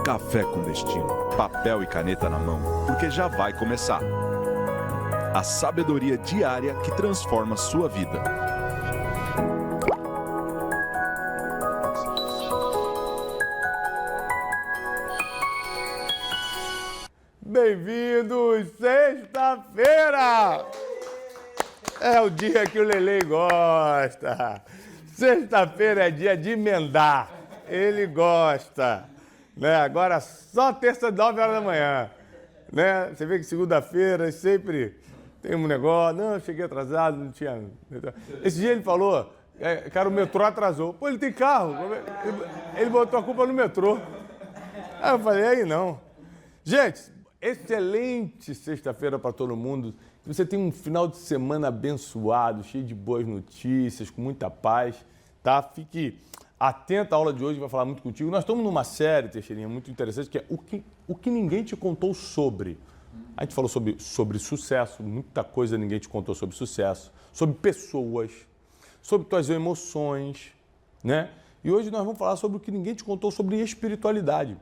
Café com Destino, papel e caneta na mão, porque já vai começar. A sabedoria diária que transforma sua vida. Bem-vindos, sexta-feira! É o dia que o Lelê gosta. Sexta-feira é dia de emendar. Ele gosta. Né? Agora só terça, 9 horas da manhã. Né? Você vê que segunda-feira sempre tem um negócio. Não, eu cheguei atrasado, não tinha... Esse dia ele falou, cara, o metrô atrasou. Pô, ele tem carro. Ele botou a culpa no metrô. Aí eu falei, aí não. Gente, excelente sexta-feira para todo mundo. Que você tenha um final de semana abençoado, cheio de boas notícias, com muita paz, tá? Fique atento à aula de hoje, vai falar muito contigo. Nós estamos numa série, Teixeirinha, muito interessante, que é o que ninguém te contou sobre. A gente falou sobre sucesso, muita coisa ninguém te contou sobre sucesso, sobre pessoas, sobre tuas emoções, né? E hoje nós vamos falar sobre o que ninguém te contou sobre espiritualidade.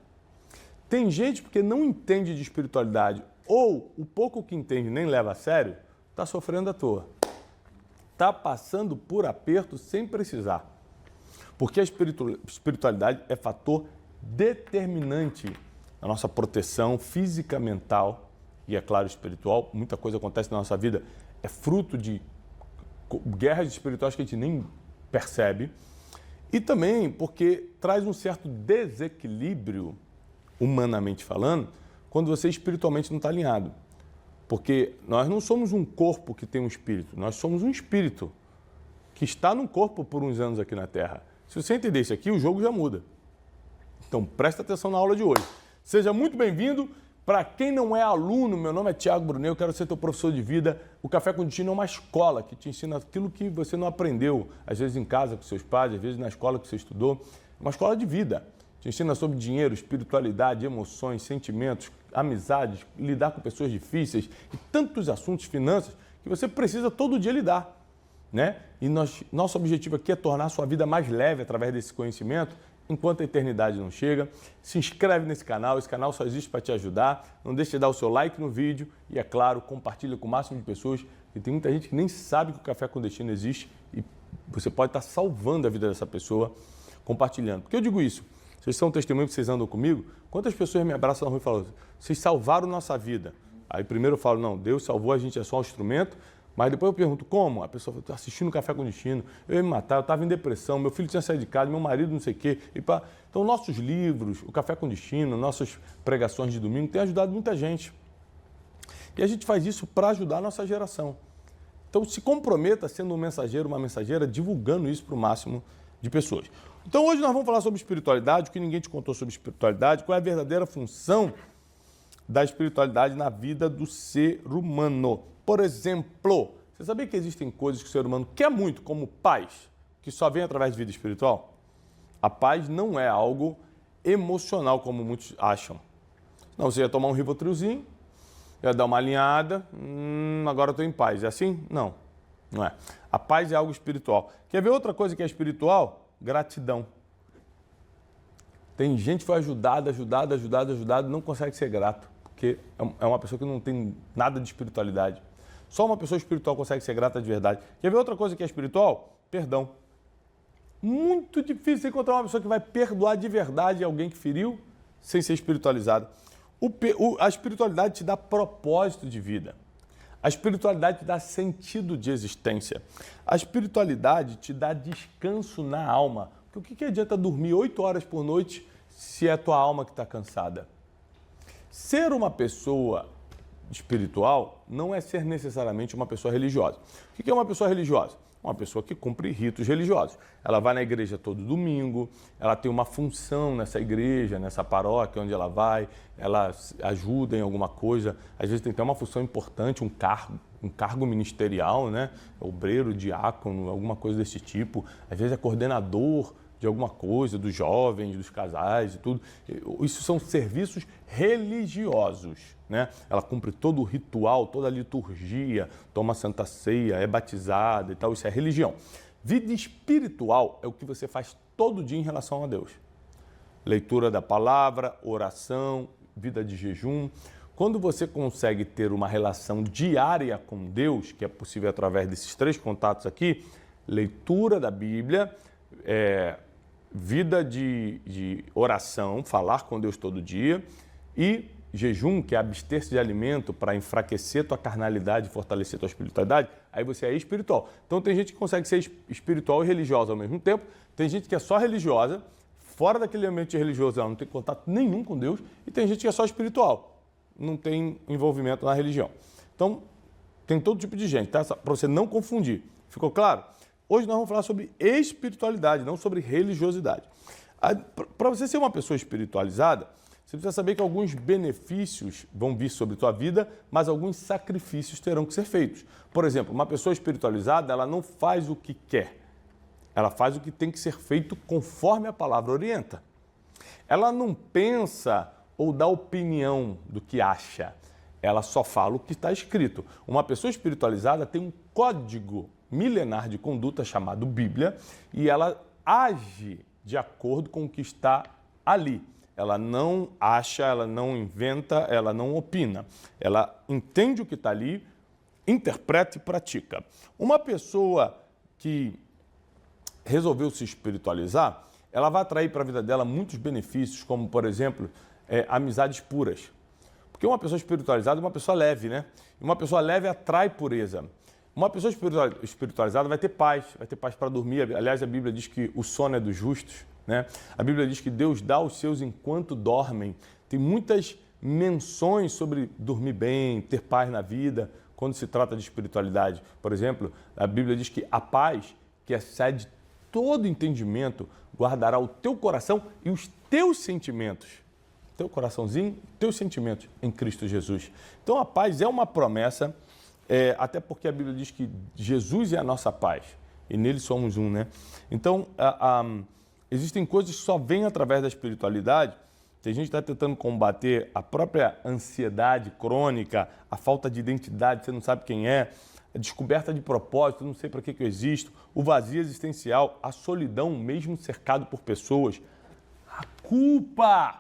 Tem gente porque não entende de espiritualidade ou o pouco que entende nem leva a sério, está sofrendo à toa. Está passando por aperto sem precisar. Porque a espiritualidade é fator determinante na nossa proteção física, mental e, é claro, espiritual. Muita coisa acontece na nossa vida, é fruto de guerras espirituais que a gente nem percebe. E também porque traz um certo desequilíbrio, humanamente falando, quando você espiritualmente não está alinhado. Porque nós não somos um corpo que tem um espírito, nós somos um espírito que está num corpo por uns anos aqui na Terra. Se você entender isso aqui, o jogo já muda. Então, presta atenção na aula de hoje. Seja muito bem-vindo. Para quem não é aluno, meu nome é Thiago Brunel, eu quero ser teu professor de vida. O Café com Destino é uma escola que te ensina aquilo que você não aprendeu, às vezes em casa com seus pais, às vezes na escola que você estudou. É uma escola de vida. Te ensina sobre dinheiro, espiritualidade, emoções, sentimentos, amizades, lidar com pessoas difíceis e tantos assuntos, finanças, que você precisa todo dia lidar. Né? E nosso objetivo aqui é tornar a sua vida mais leve através desse conhecimento, enquanto a eternidade não chega. Se inscreve nesse canal, esse canal só existe para te ajudar. Não deixe de dar o seu like no vídeo e, é claro, compartilha com o máximo de pessoas, porque tem muita gente que nem sabe que o Café com Destino existe e você pode estar salvando a vida dessa pessoa compartilhando. Por que eu digo isso? Vocês são testemunho que vocês andam comigo? Quantas pessoas me abraçam na rua e falam, vocês salvaram nossa vida? Aí primeiro eu falo, não, Deus salvou, a gente é só um instrumento. Mas depois eu pergunto, como? A pessoa fala, estou assistindo Café com Destino, eu ia me matar, eu estava em depressão, meu filho tinha saído de casa, meu marido não sei o quê. Então nossos livros, o Café com Destino, nossas pregações de domingo, têm ajudado muita gente. E a gente faz isso para ajudar a nossa geração. Então se comprometa sendo um mensageiro, uma mensageira, divulgando isso para o máximo de pessoas. Então hoje nós vamos falar sobre espiritualidade, o que ninguém te contou sobre espiritualidade, qual é a verdadeira função da espiritualidade na vida do ser humano. Por exemplo, você sabia que existem coisas que o ser humano quer muito, como paz, que só vem através de vida espiritual? A paz não é algo emocional, como muitos acham. Não, você ia tomar um Rivotrilzinho, ia dar uma alinhada, agora eu estou em paz. É assim? Não, não é. A paz é algo espiritual. Quer ver outra coisa que é espiritual? Gratidão. Tem gente que foi ajudada, não consegue ser grato, porque é uma pessoa que não tem nada de espiritualidade. Só uma pessoa espiritual consegue ser grata de verdade. Quer ver outra coisa que é espiritual? Perdão. Muito difícil encontrar uma pessoa que vai perdoar de verdade alguém que feriu sem ser espiritualizada. A espiritualidade te dá propósito de vida. A espiritualidade te dá sentido de existência. A espiritualidade te dá descanso na alma. Porque o que adianta dormir 8 horas por noite se é a tua alma que está cansada? Ser uma pessoa espiritual não é ser necessariamente uma pessoa religiosa. O que é uma pessoa religiosa? Uma pessoa que cumpre ritos religiosos. Ela vai na igreja todo domingo, ela tem uma função nessa igreja, nessa paróquia onde ela vai, ela ajuda em alguma coisa, às vezes tem até uma função importante, um cargo ministerial, né? Obreiro, diácono, alguma coisa desse tipo, às vezes é coordenador de alguma coisa, dos jovens, dos casais e tudo. Isso são serviços religiosos, né? Ela cumpre todo o ritual, toda a liturgia, toma Santa Ceia, é batizada e tal, isso é religião. Vida espiritual é o que você faz todo dia em relação a Deus. Leitura da palavra, oração, vida de jejum. Quando você consegue ter uma relação diária com Deus, que é possível através desses 3 contatos aqui, leitura da Bíblia, vida de oração, falar com Deus todo dia, e jejum, que é abster-se de alimento para enfraquecer tua carnalidade e fortalecer tua espiritualidade, aí você é espiritual. Então tem gente que consegue ser espiritual e religiosa ao mesmo tempo, tem gente que é só religiosa, fora daquele ambiente religioso ela não tem contato nenhum com Deus, e tem gente que é só espiritual, não tem envolvimento na religião. Então tem todo tipo de gente, tá? Para você não confundir. Ficou claro? Hoje nós vamos falar sobre espiritualidade, não sobre religiosidade. Para você ser uma pessoa espiritualizada, você precisa saber que alguns benefícios vão vir sobre a tua vida, mas alguns sacrifícios terão que ser feitos. Por exemplo, uma pessoa espiritualizada, ela não faz o que quer. Ela faz o que tem que ser feito conforme a palavra orienta. Ela não pensa ou dá opinião do que acha. Ela só fala o que está escrito. Uma pessoa espiritualizada tem um código milenar de conduta chamado Bíblia e ela age de acordo com o que está ali. Ela não acha, ela não inventa, ela não opina. Ela entende o que está ali, interpreta e pratica. Uma pessoa que resolveu se espiritualizar, ela vai atrair para a vida dela muitos benefícios, como, por exemplo, amizades puras. Porque uma pessoa espiritualizada é uma pessoa leve, né? E uma pessoa leve atrai pureza. Uma pessoa espiritualizada vai ter paz para dormir. Aliás, a Bíblia diz que o sono é dos justos, né? A Bíblia diz que Deus dá aos seus enquanto dormem. Tem muitas menções sobre dormir bem, ter paz na vida, quando se trata de espiritualidade. Por exemplo, a Bíblia diz que a paz, que excede todo entendimento, guardará o teu coração e os teus sentimentos. Teu coraçãozinho, teus sentimentos em Cristo Jesus. Então a paz é uma promessa, até porque a Bíblia diz que Jesus é a nossa paz e nele somos um, né? Então, existem coisas que só vêm através da espiritualidade. Tem gente que está tentando combater a própria ansiedade crônica, a falta de identidade, você não sabe quem é, a descoberta de propósito, não sei para que eu existo, o vazio existencial, a solidão, mesmo cercado por pessoas, a culpa.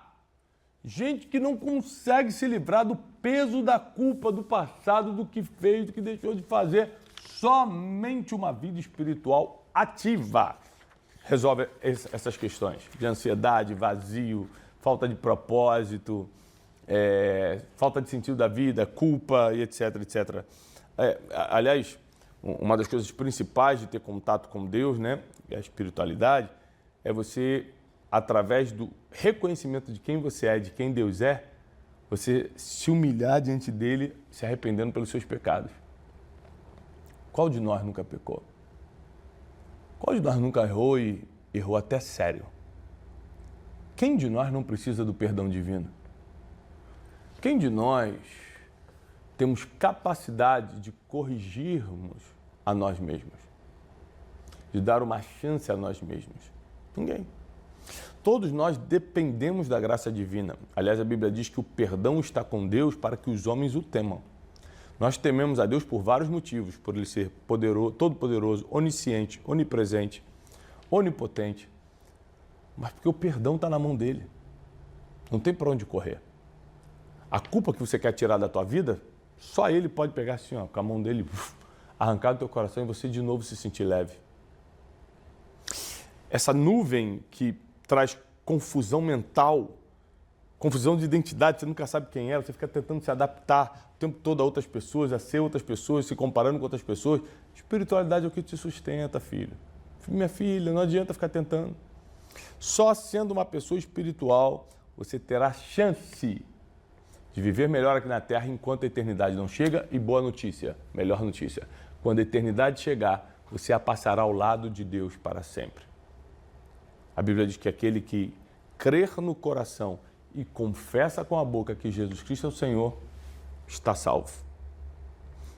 Gente que não consegue se livrar do peso da culpa do passado, do que fez, do que deixou de fazer. Somente uma vida espiritual ativa resolve essas questões de ansiedade, vazio, falta de propósito, falta de sentido da vida, culpa e etc, etc. Aliás, uma das coisas principais de ter contato com Deus, né, a espiritualidade, é você, através do reconhecimento de quem você é, de quem Deus é, você se humilhar diante dele, se arrependendo pelos seus pecados. Qual de nós nunca pecou? Qual de nós nunca errou e errou até sério? Quem de nós não precisa do perdão divino? Quem de nós temos capacidade de corrigirmos a nós mesmos? De dar uma chance a nós mesmos? Ninguém. Todos nós dependemos da graça divina. Aliás, a Bíblia diz que o perdão está com Deus para que os homens o temam. Nós tememos a Deus por vários motivos, por Ele ser poderoso, todo-poderoso, onisciente, onipresente, onipotente, mas porque o perdão está na mão dele. Não tem para onde correr. A culpa que você quer tirar da tua vida, só Ele pode pegar assim, ó, com a mão dele, arrancar do teu coração e você de novo se sentir leve. Essa nuvem que traz confusão mental, confusão de identidade, você nunca sabe quem é, você fica tentando se adaptar o tempo todo a outras pessoas, a ser outras pessoas, se comparando com outras pessoas. Espiritualidade é o que te sustenta, filho. Minha filha, não adianta ficar tentando. Só sendo uma pessoa espiritual, você terá chance de viver melhor aqui na Terra enquanto a eternidade não chega. E boa notícia, melhor notícia, quando a eternidade chegar, você a passará ao lado de Deus para sempre. A Bíblia diz que aquele que crer no coração e confessa com a boca que Jesus Cristo é o Senhor, está salvo.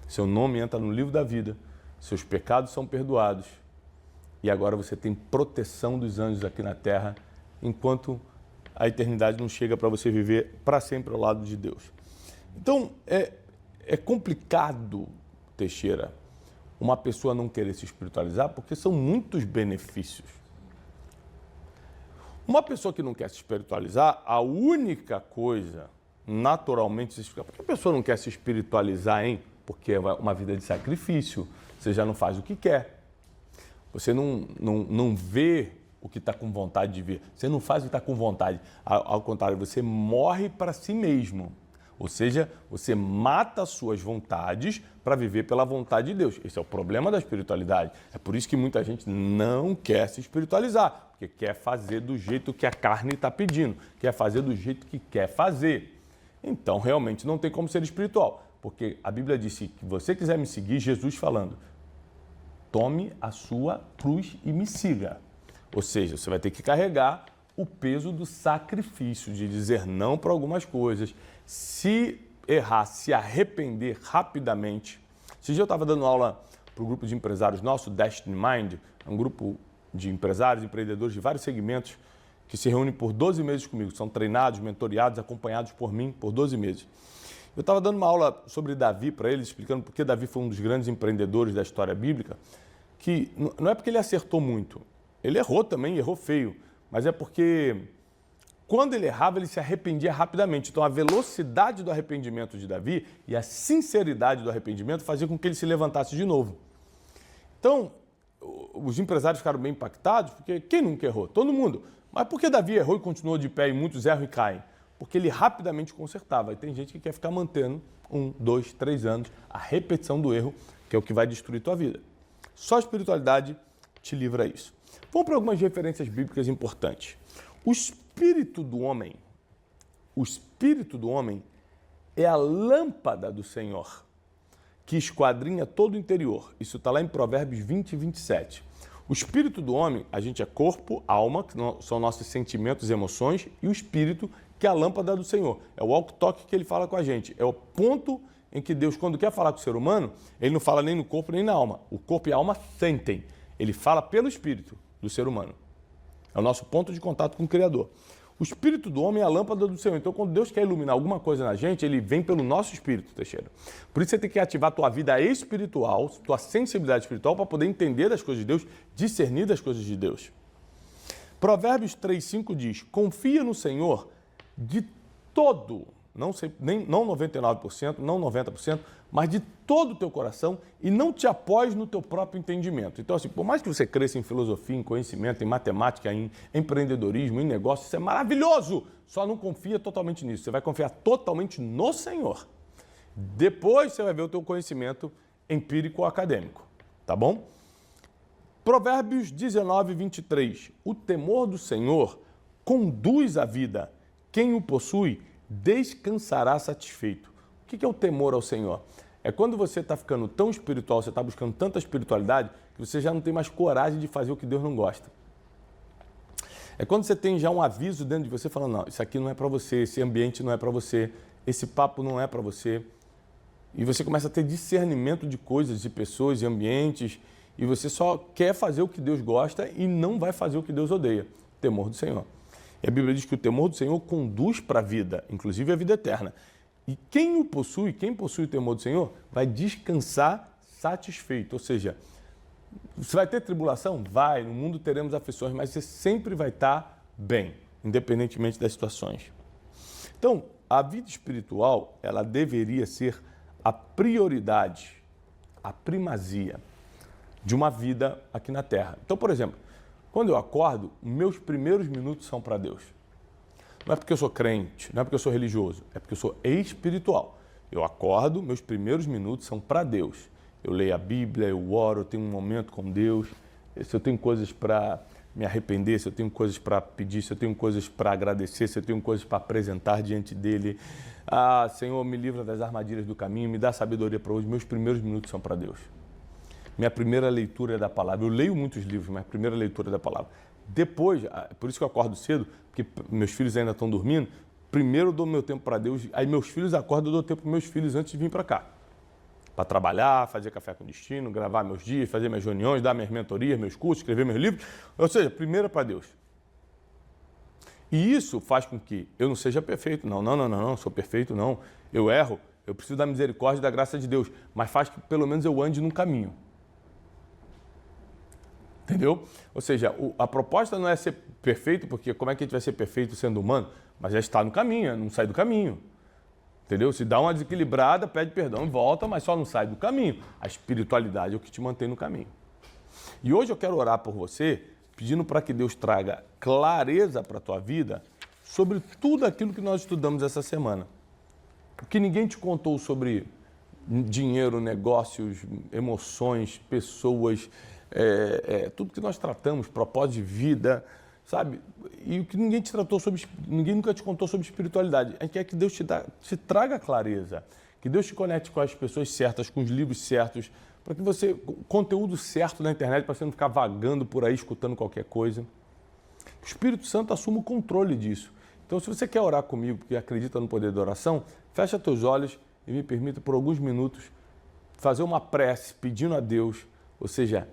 Seu nome entra no livro da vida, seus pecados são perdoados e agora você tem proteção dos anjos aqui na terra, enquanto a eternidade não chega para você viver para sempre ao lado de Deus. Então, é complicado, Teixeira, uma pessoa não querer se espiritualizar, porque são muitos benefícios. Uma pessoa que não quer se espiritualizar, a única coisa, naturalmente, por que a pessoa não quer se espiritualizar, hein? Porque é uma vida de sacrifício, você já não faz o que quer. Você não vê o que está com vontade de ver, você não faz o que está com vontade. Ao contrário, você morre para si mesmo. Ou seja, você mata as suas vontades para viver pela vontade de Deus. Esse é o problema da espiritualidade. É por isso que muita gente não quer se espiritualizar, porque quer fazer do jeito que a carne está pedindo, quer fazer do jeito que quer fazer. Então, realmente, não tem como ser espiritual, porque a Bíblia disse que se você quiser me seguir, Jesus falando, tome a sua cruz e me siga. Ou seja, você vai ter que carregar o peso do sacrifício, de dizer não para algumas coisas, se errar, se arrepender rapidamente. Esse dia eu estava dando aula para o grupo de empresários nosso, Destiny Mind, é um grupo de empresários, empreendedores de vários segmentos que se reúnem por 12 meses comigo, são treinados, mentoreados, acompanhados por mim por 12 meses. Eu estava dando uma aula sobre Davi para eles, explicando por que Davi foi um dos grandes empreendedores da história bíblica, que não é porque ele acertou muito, ele errou também, errou feio, mas é porque quando ele errava, ele se arrependia rapidamente. Então, a velocidade do arrependimento de Davi e a sinceridade do arrependimento fazia com que ele se levantasse de novo. Então, os empresários ficaram bem impactados, porque quem nunca errou? Todo mundo. Mas por que Davi errou e continuou de pé e muitos erram e caem? Porque ele rapidamente consertava. E tem gente que quer ficar mantendo 1, 2, 3 anos a repetição do erro, que é o que vai destruir tua vida. Só a espiritualidade te livra isso. Vamos para algumas referências bíblicas importantes. O espírito do homem é a lâmpada do Senhor, que esquadrinha todo o interior. Isso está lá em Provérbios 20 e 27. O espírito do homem, a gente é corpo, alma, que são nossos sentimentos e emoções, e o espírito, que é a lâmpada do Senhor. É o walk-talk que ele fala com a gente. É o ponto em que Deus, quando quer falar com o ser humano, ele não fala nem no corpo nem na alma. O corpo e a alma sentem. Ele fala pelo espírito do ser humano. É o nosso ponto de contato com o Criador. O espírito do homem é a lâmpada do Senhor. Então, quando Deus quer iluminar alguma coisa na gente, ele vem pelo nosso espírito, Teixeira. Por isso você tem que ativar a tua vida espiritual, tua sensibilidade espiritual, para poder entender das coisas de Deus, discernir das coisas de Deus. Provérbios 3,5 diz, confia no Senhor de todo, não 99%, não 90%, mas de todo o teu coração e não te apoies no teu próprio entendimento. Então, assim, por mais que você cresça em filosofia, em conhecimento, em matemática, em empreendedorismo, em negócio, isso é maravilhoso. Só não confia totalmente nisso. Você vai confiar totalmente no Senhor. Depois você vai ver o teu conhecimento empírico ou acadêmico. Tá bom? Provérbios 19, 23. O temor do Senhor conduz a vida. Quem o possui descansará satisfeito. O que é o temor ao Senhor? É quando você está ficando tão espiritual, você está buscando tanta espiritualidade, que você já não tem mais coragem de fazer o que Deus não gosta. É quando você tem já um aviso dentro de você falando, não, isso aqui não é para você, esse ambiente não é para você, esse papo não é para você. E você começa a ter discernimento de coisas, de pessoas, de ambientes, e você só quer fazer o que Deus gosta e não vai fazer o que Deus odeia. Temor do Senhor. E a Bíblia diz que o temor do Senhor conduz para a vida, inclusive a vida eterna. E quem possui o temor do Senhor, vai descansar satisfeito. Ou seja, você vai ter tribulação? Vai, no mundo teremos aflições, mas você sempre vai estar bem, independentemente das situações. Então, a vida espiritual, ela deveria ser a prioridade, a primazia de uma vida aqui na Terra. Então, por exemplo, quando eu acordo, meus primeiros minutos são para Deus. Não é porque eu sou crente, não é porque eu sou religioso, é porque eu sou espiritual. Eu acordo, meus primeiros minutos são para Deus. Eu leio a Bíblia, eu oro, eu tenho um momento com Deus. Se eu tenho coisas para me arrepender, se eu tenho coisas para pedir, se eu tenho coisas para agradecer, se eu tenho coisas para apresentar diante dele. Ah, Senhor, me livra das armadilhas do caminho, me dá sabedoria para hoje. Meus primeiros minutos são para Deus. Minha primeira leitura é da palavra. Eu leio muitos livros, mas a primeira leitura é da palavra. Depois, por isso que eu acordo cedo, porque meus filhos ainda estão dormindo, primeiro eu dou meu tempo para Deus, aí meus filhos acordam, eu dou tempo para meus filhos antes de vir para cá. Para trabalhar, fazer café com destino, gravar meus dias, fazer minhas reuniões, dar minhas mentorias, meus cursos, escrever meus livros. Ou seja, primeiro é para Deus. E isso faz com que eu não seja perfeito. Não sou perfeito, não. Eu erro, eu preciso da misericórdia e da graça de Deus, mas faz que pelo menos eu ande num caminho. Entendeu? Ou seja, a proposta não é ser perfeito, porque como é que a gente vai ser perfeito sendo humano? Mas já está no caminho, não sai do caminho. Entendeu? Se dá uma desequilibrada, pede perdão e volta, mas só não sai do caminho. A espiritualidade é o que te mantém no caminho. E hoje eu quero orar por você, pedindo para que Deus traga clareza para a tua vida sobre tudo aquilo que nós estudamos essa semana. O que ninguém te contou sobre dinheiro, negócios, emoções, pessoas, tudo que nós tratamos, propósito de vida, sabe? E o que ninguém nunca te contou sobre espiritualidade. A gente quer que Deus te traga clareza, que Deus te conecte com as pessoas certas, com os livros certos, para que você, conteúdo certo na internet, para você não ficar vagando por aí, escutando qualquer coisa. O Espírito Santo assuma o controle disso. Então, se você quer orar comigo, porque acredita no poder da oração, fecha teus olhos e me permita, por alguns minutos, fazer uma prece pedindo a Deus, ou seja,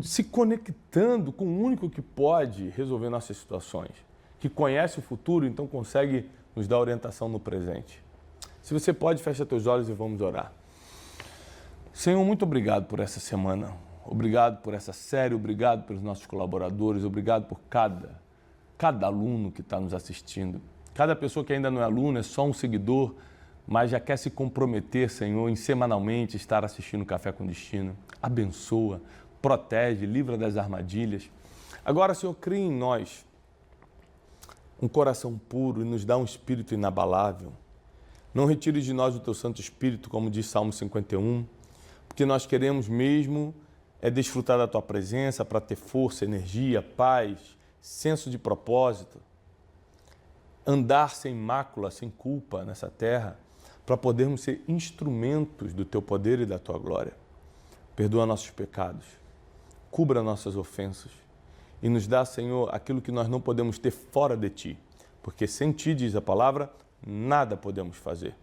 se conectando com o único que pode resolver nossas situações, que conhece o futuro, então consegue nos dar orientação no presente. Se você pode, fecha teus olhos e vamos orar. Senhor, muito obrigado por essa semana. Obrigado por essa série, obrigado pelos nossos colaboradores, obrigado por cada aluno que está nos assistindo. Cada pessoa que ainda não é aluno, é só um seguidor, mas já quer se comprometer, Senhor, em semanalmente estar assistindo Café com Destino. Abençoa, protege, livra das armadilhas. Agora, Senhor, cria em nós um coração puro e nos dá um espírito inabalável. Não retires de nós o teu Santo Espírito, como diz Salmo 51, porque nós queremos mesmo desfrutar da tua presença para ter força, energia, paz, senso de propósito, andar sem mácula, sem culpa nessa terra, para podermos ser instrumentos do teu poder e da tua glória. Perdoa nossos pecados, cubra nossas ofensas e nos dá, Senhor, aquilo que nós não podemos ter fora de ti, porque sem ti, diz a palavra, nada podemos fazer.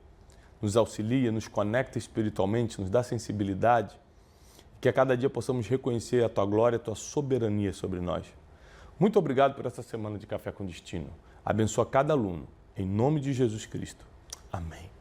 Nos auxilia, nos conecta espiritualmente, nos dá sensibilidade, que a cada dia possamos reconhecer a tua glória, a tua soberania sobre nós. Muito obrigado por essa semana de Café com Destino. Abençoa cada aluno, em nome de Jesus Cristo. Amém.